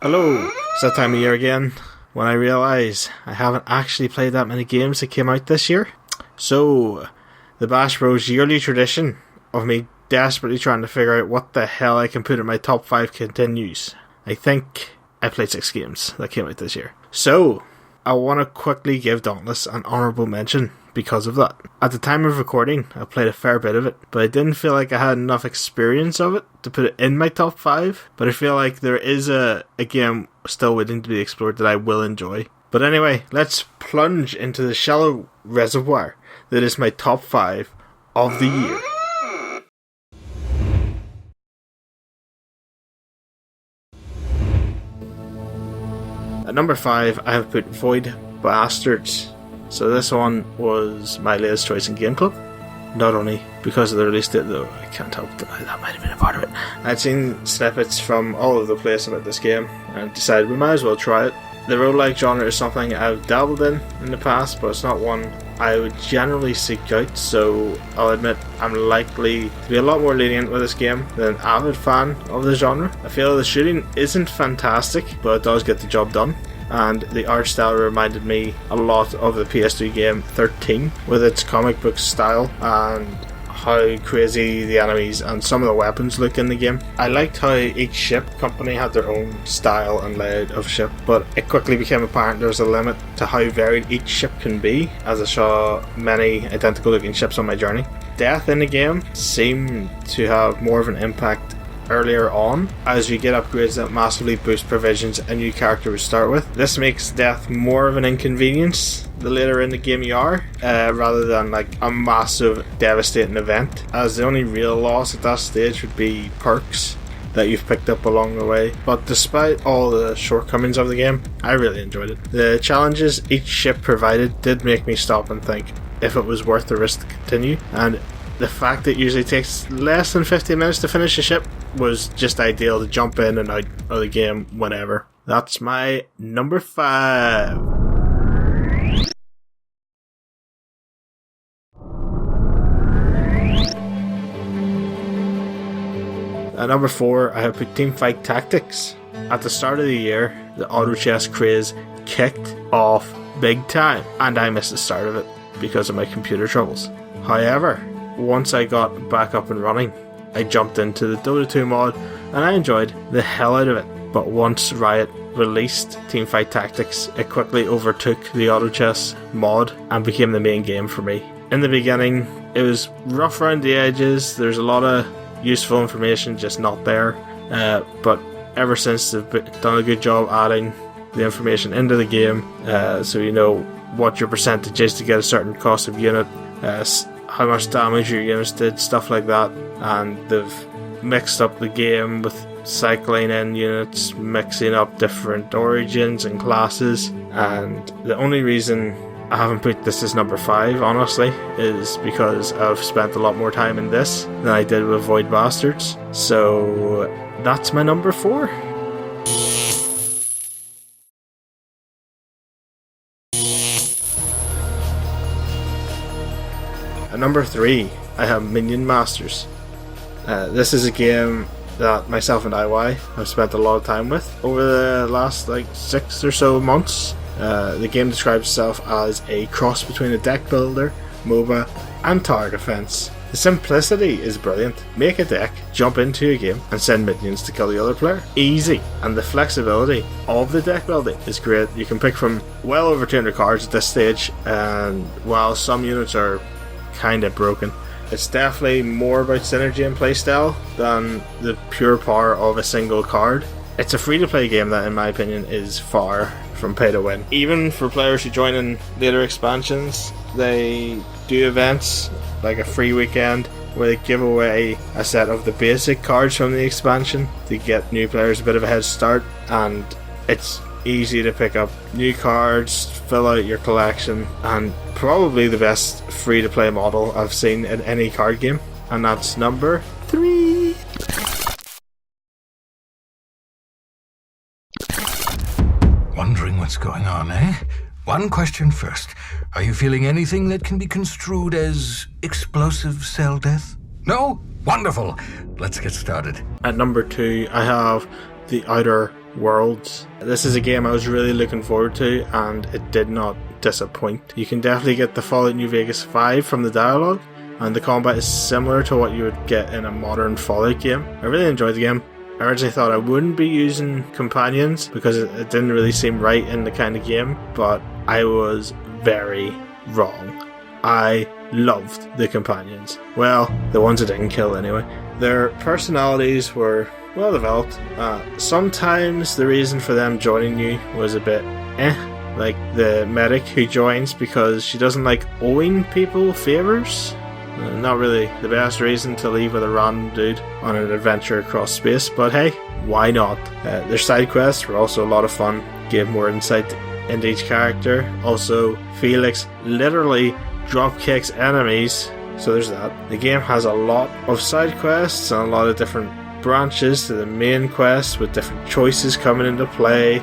Hello, it's that time of year again when I realise I haven't actually played that many games that came out this year. So, the Bash Bros yearly tradition of me desperately trying to figure out what the hell I can put in my top 5 continues. I think I played 6 games that came out this year. So, I want to quickly give Dauntless an honourable mention because of that. At the time of recording, I played a fair bit of it, but I didn't feel like I had enough experience of it to put it in my top 5, but I feel like there is a game still waiting to be explored that I will enjoy. But anyway, let's plunge into the shallow reservoir that is my top 5 of the year. At number 5, I have put Void Bastards. So this one was my latest choice in Game Club. Not only because of the release date, though I can't help deny that might have been a part of it. I'd seen snippets from all over the place about this game and decided we might as well try it. The roguelike genre is something I've dabbled in the past, but it's not one I would generally seek out, so I'll admit I'm likely to be a lot more lenient with this game than an avid fan of the genre. I feel the shooting isn't fantastic, but it does get the job done. And the art style reminded me a lot of the PS2 game 13 with its comic book style and how crazy the enemies and some of the weapons look in the game. I liked how each ship company had their own style and layout of ship, but it quickly became apparent there's a limit to how varied each ship can be, as I saw many identical looking ships on my journey. Death in the game seemed to have more of an impact earlier on, as you get upgrades that massively boost provisions a new character would start with. This makes death more of an inconvenience the later in the game you are, rather than like a massive devastating event, as the only real loss at that stage would be perks that you've picked up along the way. But despite all the shortcomings of the game, I really enjoyed it. The challenges each ship provided did make me stop and think if it was worth the risk to continue, and the fact that it usually takes less than 15 minutes to finish a ship was just ideal to jump in and out of the game whenever. That's my number 5. At number 4, I have put Teamfight Tactics. At the start of the year, the auto chess craze kicked off big time, and I missed the start of it because of my computer troubles. However, once I got back up and running, I jumped into the Dota 2 mod and I enjoyed the hell out of it. But once Riot released Teamfight Tactics, it quickly overtook the auto chess mod and became the main game for me. In the beginning, it was rough around the edges, there's a lot of useful information just not there, but ever since they've done a good job adding the information into the game, so you know what your percentage is to get a certain cost of unit, how much damage your units did, stuff like that. And they've mixed up the game with cycling in units, mixing up different origins and classes. And the only reason I haven't put this as number 5, honestly, is because I've spent a lot more time in this than I did with Void Bastards. So that's my number 4. At number 3, I have Minion Masters. This is a game that myself and IY have spent a lot of time with over the last 6 or so months. The game describes itself as a cross between a deck builder, MOBA, and tower defense. The simplicity is brilliant. Make a deck, jump into a game, and send minions to kill the other player. Easy. And the flexibility of the deck building is great. You can pick from well over 200 cards at this stage, and while some units are kind of broken, it's definitely more about synergy and playstyle than the pure power of a single card. It's a free-to-play game that, in my opinion, is far from pay to win. Even for players who join in later expansions, they do events like a free weekend where they give away a set of the basic cards from the expansion to get new players a bit of a head start, and it's easy to pick up new cards, fill out your collection, and probably the best free-to-play model I've seen in any card game. And that's number 3. Wondering what's going on, eh? One question first. Are you feeling anything that can be construed as explosive cell death? No? Wonderful. Let's get started. At number 2, I have The Outer worlds. This is a game I was really looking forward to, and it did not disappoint. You can definitely get the Fallout New Vegas 5 from the dialogue, and the combat is similar to what you would get in a modern Fallout game. I really enjoyed the game. I originally thought I wouldn't be using companions because it didn't really seem right in the kind of game, but I was very wrong. I loved the companions. Well, the ones I didn't kill anyway. Their personalities were well developed. Sometimes the reason for them joining you was a bit like the medic who joins because she doesn't like owing people favors. Not really the best reason to leave with a random dude on an adventure across space, but hey, why not? Their side quests were also a lot of fun, gave more insight into each character. Also, Felix literally drop kicks enemies, so there's that. The game has a lot of side quests and a lot of different branches to the main quest with different choices coming into play,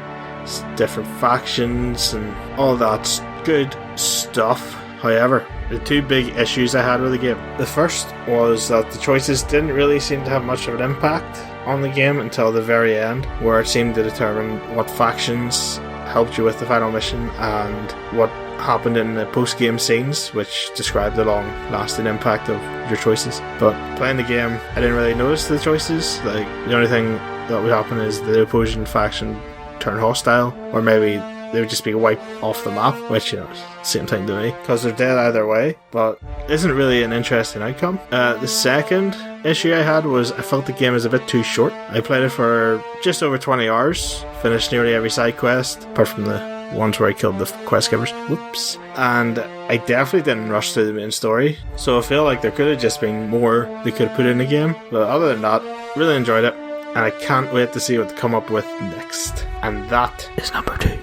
different factions and all that good stuff. However, the two big issues I had with the game. The first was that the choices didn't really seem to have much of an impact on the game until the very end, where it seemed to determine what factions helped you with the final mission and what happened in the post-game scenes, which described the long-lasting impact of your choices. But playing the game, I didn't really notice the choices. Like, the only thing that would happen is the opposing faction turn hostile, or maybe they would just be wiped off the map, which, you know, same thing to me, because they're dead either way, but isn't really an interesting outcome. The second issue I had was I felt the game was a bit too short. I played it for just over 20 hours, finished nearly every side quest, apart from the ones where I killed the quest givers. Whoops. And I definitely didn't rush through the main story, so I feel like there could have just been more they could have put in the game, but other than that, really enjoyed it, and I can't wait to see what they come up with next. And that is number 2.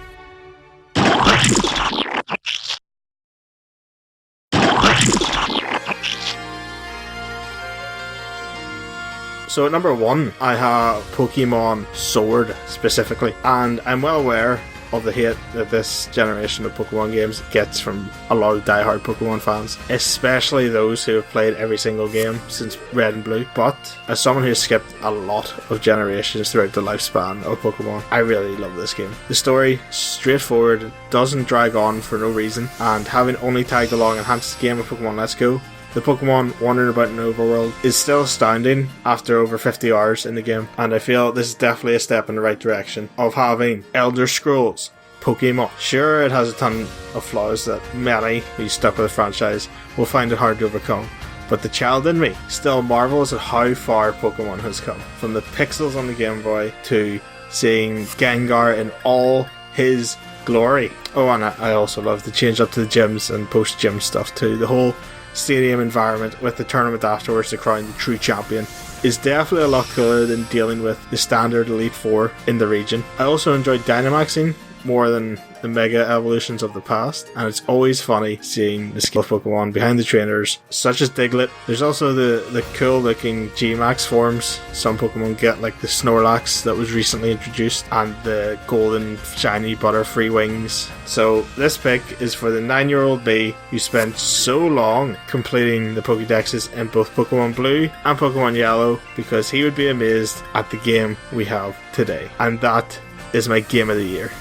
So at number 1, I have Pokemon Sword specifically, and I'm well aware of the hate that this generation of Pokemon games gets from a lot of diehard Pokemon fans, especially those who have played every single game since Red and Blue. But as someone who has skipped a lot of generations throughout the lifespan of Pokemon, I really love this game. The story, straightforward, doesn't drag on for no reason, and having only tagged along enhanced the game of Pokemon Let's Go, the Pokemon wandering about in the overworld is still astounding after over 50 hours in the game, and I feel this is definitely a step in the right direction of having Elder Scrolls Pokemon. Sure, it has a ton of flaws that many who stuck with the franchise will find it hard to overcome, but the child in me still marvels at how far Pokemon has come. From the pixels on the Game Boy to seeing Gengar in all his glory. Oh, and I also love the change up to the gyms and post-gym stuff too. The whole stadium environment with the tournament afterwards to crown the true champion is definitely a lot cooler than dealing with the standard Elite Four in the region. I also enjoyed Dynamaxing more than the Mega evolutions of the past, and it's always funny seeing the skill Pokemon behind the trainers, such as Diglett. There's also the cool looking G-Max forms some Pokemon get, like the Snorlax that was recently introduced, and the golden shiny Butterfree wings. So this pick is for the 9-year-old me who spent so long completing the Pokédexes in both Pokemon Blue and Pokemon Yellow, because he would be amazed at the game we have today. And that is my game of the year.